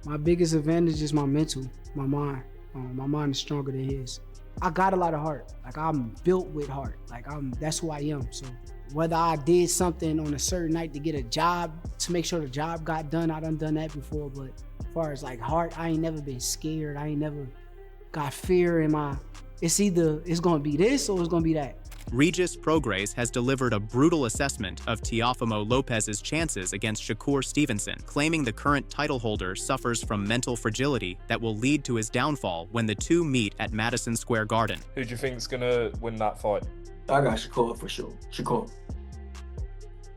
My biggest advantage is my mental, my mind. My mind is stronger than his. I got a lot of heart. Like I'm built with heart. That's who I am. So whether I did something on a certain night to get a job, to make sure the job got done, I done that before. But as far as like heart, I ain't never been scared. I ain't never got fear in my, it's either it's gonna be this or it's gonna be that. Regis Prograis has delivered a brutal assessment of Teofimo Lopez's chances against Shakur Stevenson, claiming the current title holder suffers from mental fragility that will lead to his downfall when the two meet at Madison Square Garden. Who do you think is going to win that fight? I got Shakur for sure. Shakur.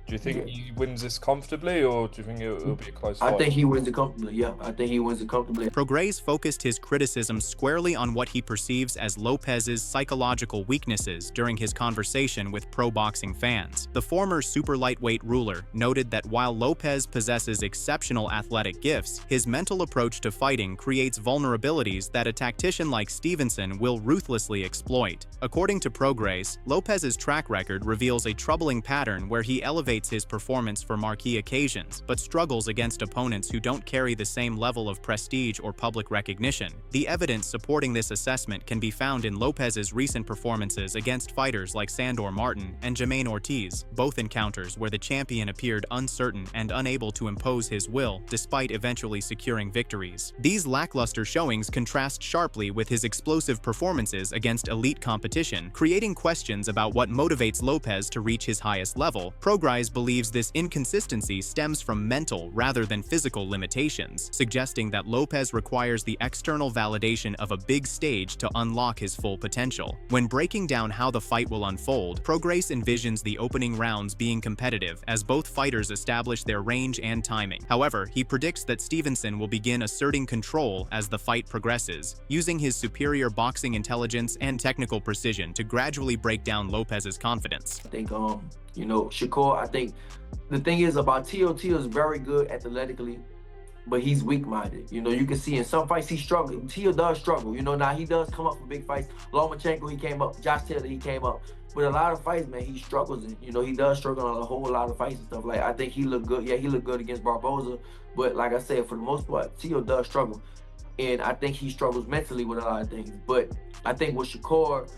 Do you think he wins this comfortably, or do you think it'll be a close fight? I think he wins it comfortably, yeah. I think he wins it comfortably. Prograis focused his criticism squarely on what he perceives as Lopez's psychological weaknesses during his conversation with pro boxing fans. The former super lightweight ruler noted that while Lopez possesses exceptional athletic gifts, his mental approach to fighting creates vulnerabilities that a tactician like Stevenson will ruthlessly exploit. According to Prograis, Lopez's track record reveals a troubling pattern where he elevates his performance for marquee occasions, but struggles against opponents who don't carry the same level of prestige or public recognition. The evidence supporting this assessment can be found in Lopez's recent performances against fighters like Sandor Martin and Jamaine Ortiz, both encounters where the champion appeared uncertain and unable to impose his will, despite eventually securing victories. These lackluster showings contrast sharply with his explosive performances against elite competition, creating questions about what motivates Lopez to reach his highest level. Prograis believes this inconsistency stems from mental rather than physical limitations, suggesting that Lopez requires the external validation of a big stage to unlock his full potential. When breaking down how the fight will unfold, Prograis envisions the opening rounds being competitive as both fighters establish their range and timing. However, he predicts that Stevenson will begin asserting control as the fight progresses, using his superior boxing intelligence and technical precision to gradually break down Lopez's confidence. I think, Shakur, I think the thing is about Teo is very good athletically, but he's weak-minded. You can see in some fights he struggles. Teo does struggle. Now he does come up for big fights. Lomachenko, he came up. Josh Taylor, he came up. But a lot of fights, man, he struggles in. He does struggle on a whole lot of fights and stuff. Like, I think he looked good. Yeah, he looked good against Barboza. But like I said, for the most part, Teo does struggle. And I think he struggles mentally with a lot of things. But I think with Shakur,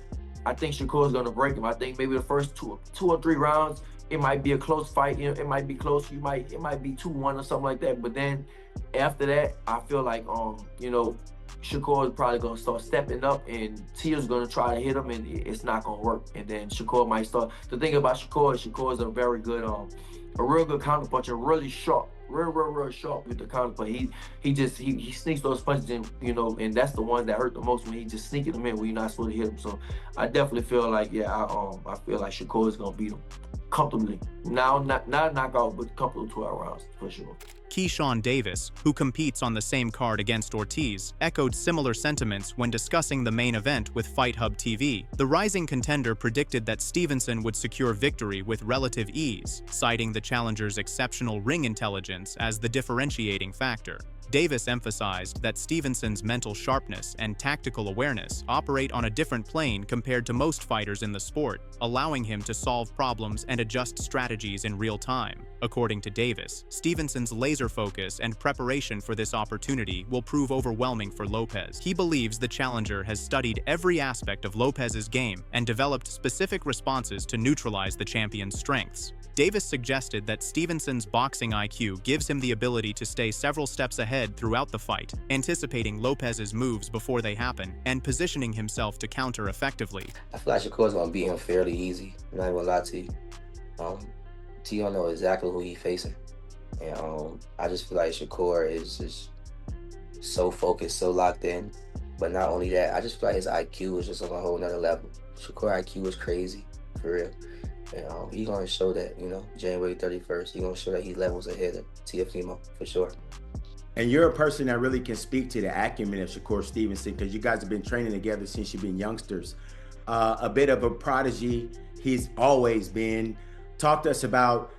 I think Shakur's gonna break him. I think maybe the first two or three rounds, it might be a close fight. It might be close. It might be 2-1 or something like that. But then after that, I feel like Shakur is probably gonna start stepping up, and Teo's gonna try to hit him, and it's not gonna work. And then Shakur might start. The thing about Shakur is a very good, a real good counterpuncher, really sharp. Real sharp with the counterpunch. He sneaks those punches in, and that's the ones that hurt the most, when he just sneaking them in when you're not supposed to hit him. So I definitely feel like, I feel like Shakur is gonna beat him comfortably. Now, not knockout, but comfortable 12 rounds for sure. Keyshawn Davis, who competes on the same card against Ortiz, echoed similar sentiments when discussing the main event with Fight Hub TV. The rising contender predicted that Stevenson would secure victory with relative ease, citing the challenger's exceptional ring intelligence as the differentiating factor. Davis emphasized that Stevenson's mental sharpness and tactical awareness operate on a different plane compared to most fighters in the sport, allowing him to solve problems and adjust strategies in real time. According to Davis, Stevenson's laser focus and preparation for this opportunity will prove overwhelming for Lopez. He believes the challenger has studied every aspect of Lopez's game and developed specific responses to neutralize the champion's strengths. Davis suggested that Stevenson's boxing IQ gives him the ability to stay several steps ahead throughout the fight, anticipating Lopez's moves before they happen and positioning himself to counter effectively. I feel like Shakur's gonna beat him fairly easy. I'm not even gonna lie to you. Teo know exactly who he's facing, and I just feel like Shakur is just so focused, so locked in. But not only that, I just feel like his IQ is just on a whole nother level. Shakur IQ is crazy, for real. And he's gonna show that, January 31st, he's gonna show that he levels ahead of Teofimo, for sure. And you're a person that really can speak to the acumen of Shakur Stevenson, because you guys have been training together since you've been youngsters. A bit of a prodigy, he's always been. Talk to us about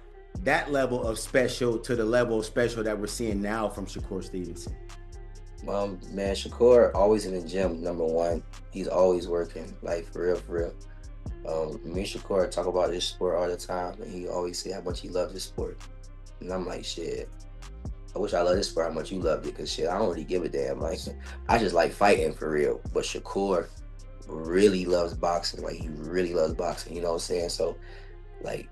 that level of special to the level of special that we're seeing now from Shakur Stevenson. Man, Shakur always in the gym, number one. He's always working, like, for real. Me and Shakur talk about this sport all the time, and he always say how much he loves this sport. And I'm like, shit, I wish I loved this sport how much you loved it, because shit, I don't really give a damn. Like, I just like fighting for real. But Shakur really loves boxing. Like, he really loves boxing, you know what I'm saying? So, like,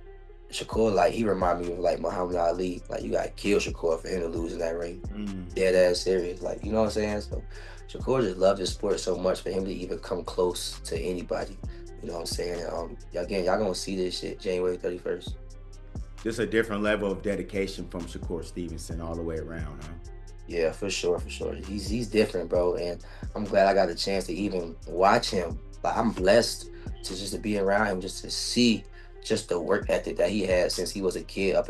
Shakur, like, he remind me of, like, Muhammad Ali. Like, you gotta kill Shakur for him to lose in that ring. Dead ass serious. Like, you know what I'm saying? So, Shakur just loved his sport so much for him to even come close to anybody. You know what I'm saying? Again, y'all gonna see this shit January 31st. Just a different level of dedication from Shakur Stevenson all the way around, huh? Yeah, for sure, for sure. He's different, bro, and I'm glad I got the chance to even watch him. Like, I'm blessed to be around him, just to see just the work ethic that he had since he was a kid up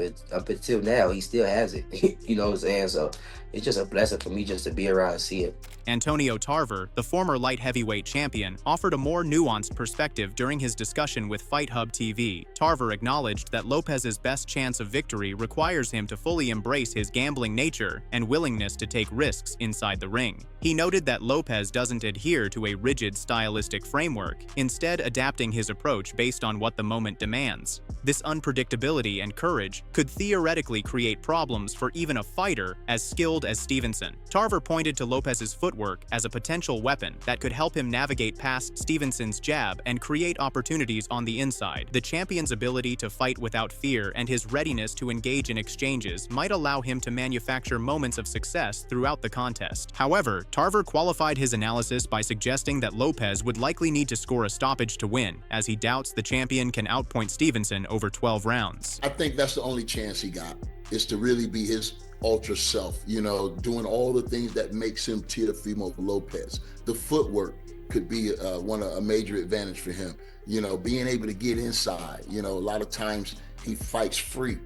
until now. He still has it. You know what I'm saying? So it's just a blessing for me just to be around and see it. Antonio Tarver, the former light heavyweight champion, offered a more nuanced perspective during his discussion with Fight Hub TV. Tarver acknowledged that Lopez's best chance of victory requires him to fully embrace his gambling nature and willingness to take risks inside the ring. He noted that Lopez doesn't adhere to a rigid stylistic framework, instead adapting his approach based on what the moment demands. This unpredictability and courage could theoretically create problems for even a fighter as skilled as Stevenson. Tarver pointed to Lopez's footwork as a potential weapon that could help him navigate past Stevenson's jab and create opportunities on the inside. The champion's ability to fight without fear and his readiness to engage in exchanges might allow him to manufacture moments of success throughout the contest. However, Tarver qualified his analysis by suggesting that Lopez would likely need to score a stoppage to win, as he doubts the champion can outpoint Stevenson over 12 rounds. I think that's the only chance he got, is to really be his ultra self, you know, doing all the things that makes him Teofimo Lopez. The footwork could be a major advantage for him. You know, being able to get inside. You know, a lot of times he fights free.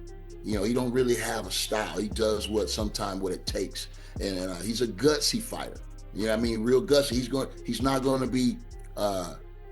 You know, he don't really have a style. He does what it takes. And he's a gutsy fighter. You know what I mean? Real gutsy. He's not going to be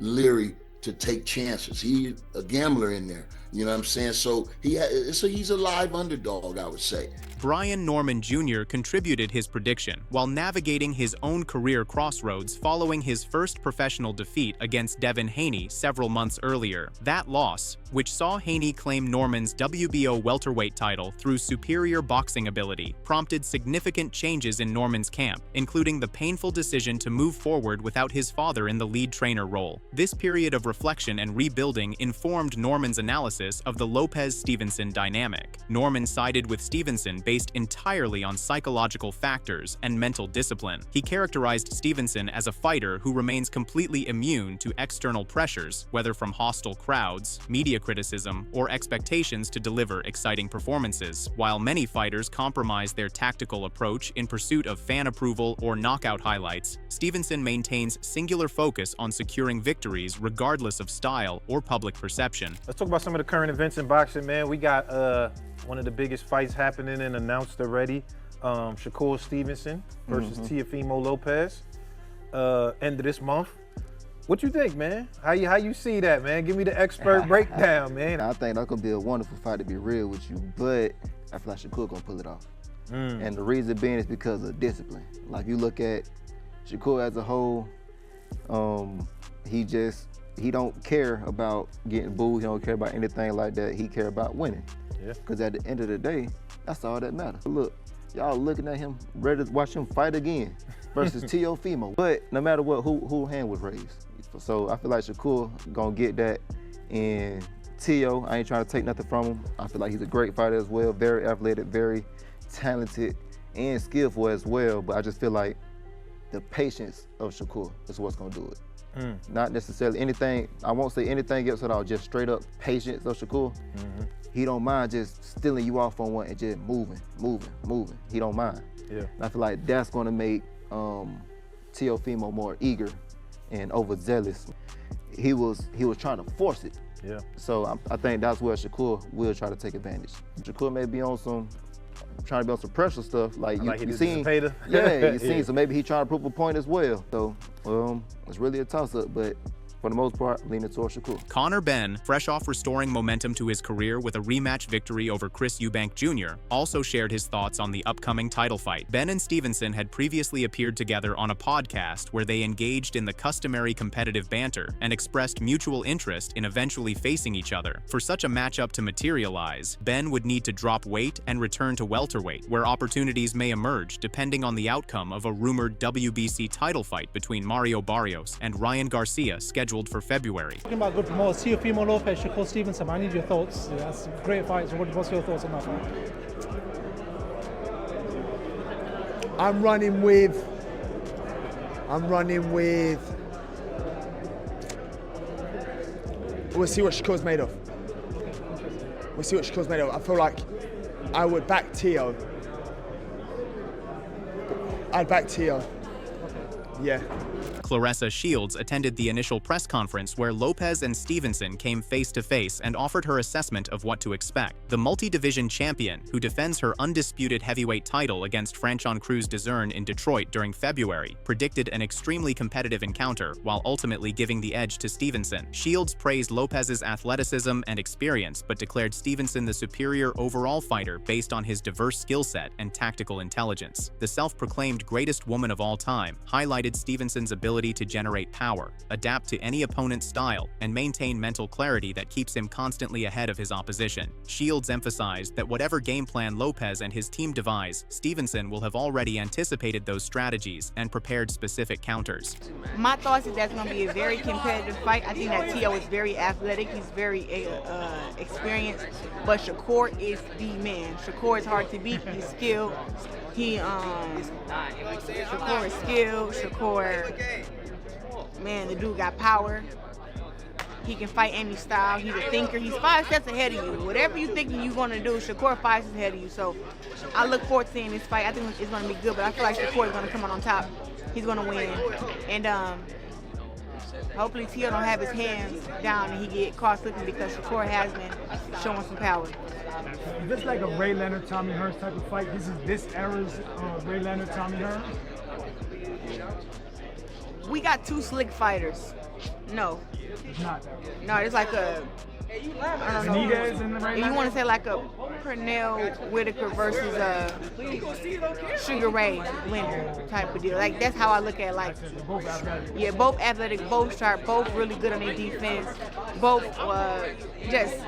leery to take chances. He's a gambler in there. You know what I'm saying? So he's a live underdog, I would say. Brian Norman Jr. contributed his prediction while navigating his own career crossroads following his first professional defeat against Devin Haney several months earlier. That loss, which saw Haney claim Norman's WBO welterweight title through superior boxing ability, prompted significant changes in Norman's camp, including the painful decision to move forward without his father in the lead trainer role. This period of reflection and rebuilding informed Norman's analysis of the Lopez-Stevenson dynamic. Norman sided with Stevenson based entirely on psychological factors and mental discipline. He characterized Stevenson as a fighter who remains completely immune to external pressures, whether from hostile crowds, media criticism, or expectations to deliver exciting performances. While many fighters compromise their tactical approach in pursuit of fan approval or knockout highlights, Stevenson maintains singular focus on securing victories regardless of style or public perception. Let's talk about some of the current events in boxing, man. We got one of the biggest fights happening and announced already. Shakur Stevenson versus Teofimo Lopez, end of this month. What you think, man? How you see that, man? Give me the expert breakdown, man. I think that's gonna be a wonderful fight, to be real with you, but I feel like Shakur gonna pull it off. And the reason being is because of discipline. Like, you look at Shakur as a whole, he don't care about getting booed. He don't care about anything like that. He care about winning. Yeah. Because at the end of the day, that's all that matters. Look, y'all looking at him, ready to watch him fight again versus Teofimo. But no matter what, who hand was raised. So I feel like Shakur gonna get that. And Teo, I ain't trying to take nothing from him. I feel like he's a great fighter as well, very athletic, very talented, and skillful as well. But I just feel like the patience of Shakur is what's gonna do it. Not necessarily anything, I won't say anything else at all, just straight up patience of Shakur. He don't mind just stealing you off on one and just moving. He don't mind. Yeah. And I feel like that's gonna make Teofimo more eager and overzealous. He was trying to force it. Yeah. So I think that's where Shakur will try to take advantage. Shakur may be on trying to be on some pressure stuff, like you seen. Yeah, you seen. So maybe he trying to prove a point as well. So it's really a toss-up, but for the most part, leaning towards Shakur. Conor Benn, fresh off restoring momentum to his career with a rematch victory over Chris Eubank Jr., also shared his thoughts on the upcoming title fight. Benn and Stevenson had previously appeared together on a podcast where they engaged in the customary competitive banter and expressed mutual interest in eventually facing each other. For such a matchup to materialize, Benn would need to drop weight and return to welterweight, where opportunities may emerge depending on the outcome of a rumored WBC title fight between Mario Barrios and Ryan Garcia scheduled for February. Talking about good promoters, Teofimo Lopez, Shakur Stevenson, I need your thoughts. Yeah, that's a great fight. So what's your thoughts on that fight? I'm running with. We'll see what Shakur's made of. I feel like I would back Teo. I'd back Teo. Yeah. Claressa Shields attended the initial press conference where Lopez and Stevenson came face-to-face and offered her assessment of what to expect. The multi-division champion, who defends her undisputed heavyweight title against Franchon Cruz Dezern in Detroit during February, predicted an extremely competitive encounter while ultimately giving the edge to Stevenson. Shields praised Lopez's athleticism and experience but declared Stevenson the superior overall fighter based on his diverse skill set and tactical intelligence. The self-proclaimed greatest woman of all time highlighted Stevenson's ability to generate power, adapt to any opponent's style, and maintain mental clarity that keeps him constantly ahead of his opposition. Shields emphasized that whatever game plan Lopez and his team devise, Stevenson will have already anticipated those strategies and prepared specific counters. My thoughts is that's going to be a very competitive fight. I think that Teo is very athletic, he's very experienced, but Shakur is the man. Shakur is hard to beat, he's skilled. Shakur is skilled. Shakur, man, the dude got power. He can fight any style. He's a thinker. He's 5 steps ahead of you. Whatever you thinking you're going to do, Shakur 5 steps ahead of you. So I look forward to seeing this fight. I think it's going to be good, but I feel like Shakur is going to come out on top. He's going to win. And hopefully Teo don't have his hands down and he get caught slipping because Shakur has been showing some power. Is this like a Ray Leonard, Tommy Hearns type of fight? This era's Ray Leonard, Tommy Hearns? We got 2 slick fighters. No. It's not. No, it's like a, I don't know. Benitez and the Ray You Leonard? want to say like a Pernell Whitaker versus a Sugar Ray Leonard type of deal. Like that's how I look at it. Like, yeah, both athletic, both sharp, both really good on their defense, both just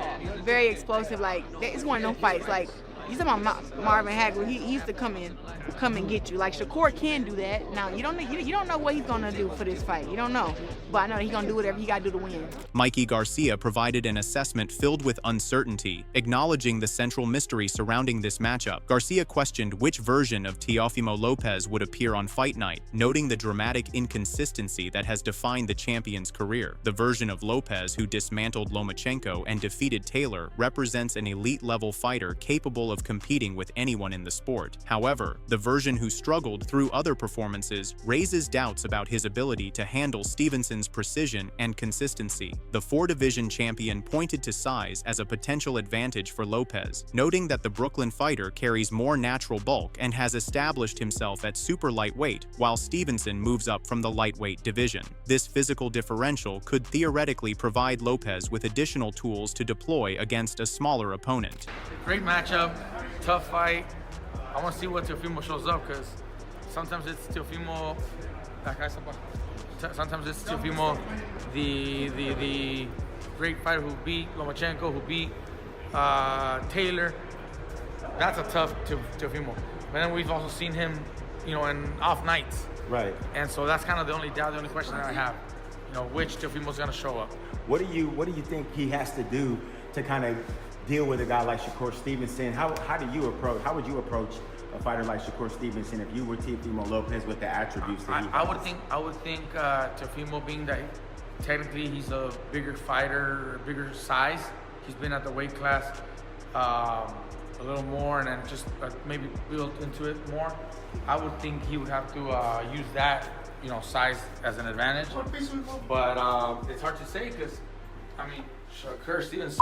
very explosive. Like it's one of them fights. Like you talking about Marvin Hagler, he used to come and get you. Like Shakur can do that. Now you don't know what he's gonna do for this fight. You don't know, but I know he's gonna do whatever he gotta do to win. Mikey Garcia provided an assessment filled with uncertainty, acknowledging the central mystery surrounding this matchup. Garcia questioned which version of Teofimo Lopez would appear on fight night, noting the dramatic inconsistency that has defined the champion's career. The version of Lopez who dismantled Lomachenko and defeated Taylor represents an elite-level fighter capable of competing with anyone in the sport. However, the version who struggled through other performances raises doubts about his ability to handle Stevenson's precision and consistency. The 4-division champion pointed to size as a potential advantage for Lopez, noting that the Brooklyn fighter carries more natural bulk and has established himself at super lightweight, while Stevenson moves up from the lightweight division. This physical differential could theoretically provide Lopez with additional tools to deploy against a smaller opponent. Great matchup, tough fight. I want to see what Teofimo shows up because sometimes it's Teofimo, sometimes it's Teofimo, the great fighter who beat Lomachenko, who beat Taylor. That's a tough Teofimo. But then we've also seen him, in off nights. Right. And so that's kind of the only doubt, the only question that I have, which Teofimo's going to show up. What do you think he has to do to kind of deal with a guy like Shakur Stevenson? How would you approach a fighter like Shakur Stevenson if you were Teofimo Lopez with the attributes that he has? I would think Teofimo, being that technically he's a bigger fighter, bigger size, he's been at the weight class a little more and then just maybe build into it more. I would think he would have to use that, size as an advantage. But it's hard to say because, Shakur Stevenson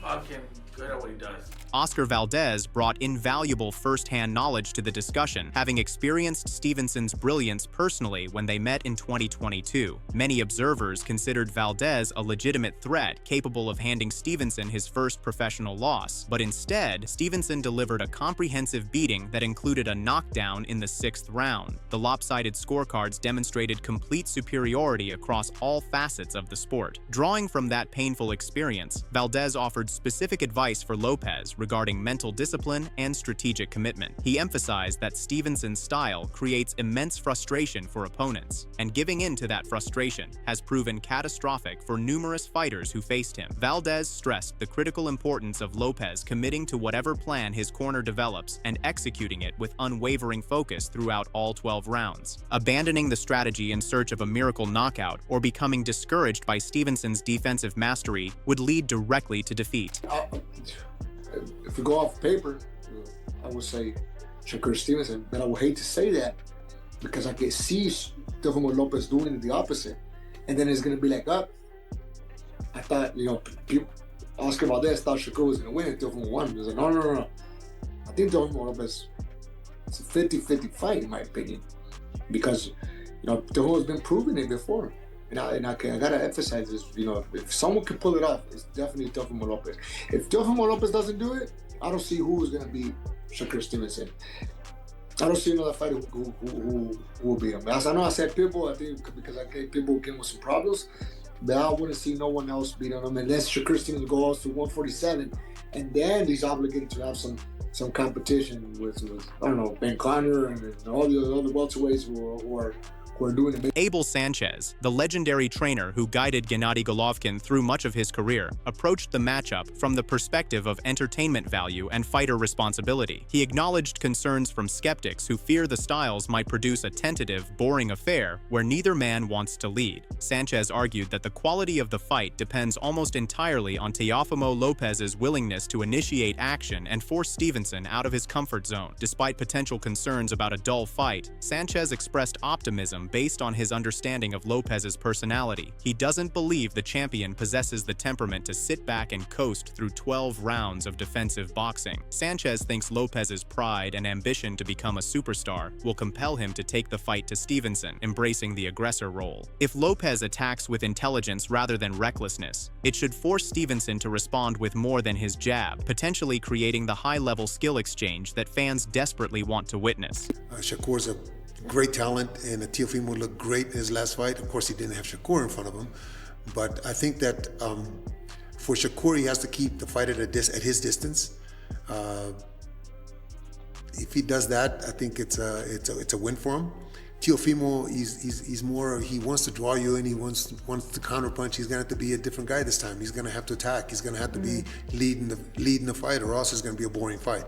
fucking good at what he does. Oscar Valdez brought invaluable first-hand knowledge to the discussion, having experienced Stevenson's brilliance personally when they met in 2022. Many observers considered Valdez a legitimate threat capable of handing Stevenson his first professional loss, but instead, Stevenson delivered a comprehensive beating that included a knockdown in the 6th round. The lopsided scorecards demonstrated complete superiority across all facets of the sport. Drawing from that painful experience, Valdez offered specific advice for Lopez regarding mental discipline and strategic commitment. He emphasized that Stevenson's style creates immense frustration for opponents, and giving in to that frustration has proven catastrophic for numerous fighters who faced him. Valdez stressed the critical importance of Lopez committing to whatever plan his corner develops and executing it with unwavering focus throughout all 12 rounds. Abandoning the strategy in search of a miracle knockout or becoming discouraged by Stevenson's defensive mastery would lead directly to defeat. If we go off paper, I would say Shakur Stevenson, but I would hate to say that because I can see Teofimo Lopez doing the opposite. And then it's going to be like, I thought, Oscar Valdez thought Shakur was going to win and Teofimo won. He was like, no. I think Teofimo Lopez, it's a 50-50 fight in my opinion because, Teofimo's been proving it before. And I gotta emphasize this, if someone can pull it off, it's definitely Teofimo Lopez. If Teofimo Lopez doesn't do it, I don't see who is gonna beat Shakur Stevenson. I don't see another fighter who will beat him. As I know I said Pitbull, I think because I gave Pitbull came with some problems, but I wouldn't see no one else beating him unless Shakur Stevenson goes to 147, and then he's obligated to have some competition with I don't know, Ben Conner and all the other welterweights who are doing it. Abel Sanchez, the legendary trainer who guided Gennady Golovkin through much of his career, approached the matchup from the perspective of entertainment value and fighter responsibility. He acknowledged concerns from skeptics who fear the styles might produce a tentative, boring affair where neither man wants to lead. Sanchez argued that the quality of the fight depends almost entirely on Teofimo Lopez's willingness to initiate action and force Stevenson out of his comfort zone. Despite potential concerns about a dull fight, Sanchez expressed optimism based on his understanding of Lopez's personality. He doesn't believe the champion possesses the temperament to sit back and coast through 12 rounds of defensive boxing. Sanchez thinks Lopez's pride and ambition to become a superstar will compel him to take the fight to Stevenson, embracing the aggressor role. If Lopez attacks with intelligence rather than recklessness, it should force Stevenson to respond with more than his jab, potentially creating the high-level skill exchange that fans desperately want to witness. Shakur's a great talent, and Teofimo looked great in his last fight. Of course, he didn't have Shakur in front of him, but I think that for Shakur, he has to keep the fight at his distance. If he does that, I think it's a win for him. Teofimo, he's more, he wants to draw you in, he wants to counterpunch. He's gonna have to be a different guy this time. He's gonna have to attack. He's gonna have to be leading the fight, or else it's gonna be a boring fight.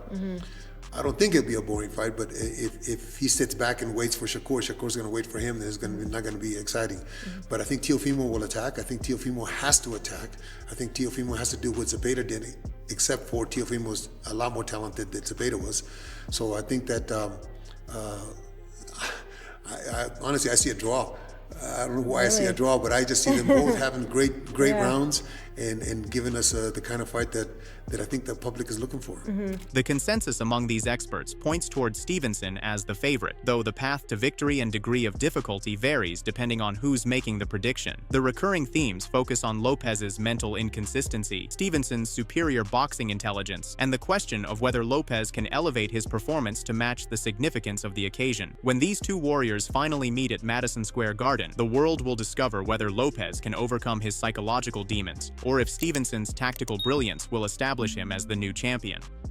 I don't think it'll be a boring fight, but if he sits back and waits for Shakur's going to wait for him, then it's not going to be exciting. But I think Teofimo will attack. I think Teofimo has to attack. I think Teofimo has to do what Zepeda did, except for Teofimo's a lot more talented than Zepeda was. So I think that, honestly, I see a draw. I don't know why I see a draw, but I just see them both having great rounds and giving us the kind of fight that I think the public is looking for. The consensus among these experts points towards Stevenson as the favorite, though the path to victory and degree of difficulty varies depending on who's making the prediction. The recurring themes focus on Lopez's mental inconsistency, Stevenson's superior boxing intelligence, and the question of whether Lopez can elevate his performance to match the significance of the occasion. When these two warriors finally meet at Madison Square Garden, the world will discover whether Lopez can overcome his psychological demons, or if Stevenson's tactical brilliance will establish him as the new champion.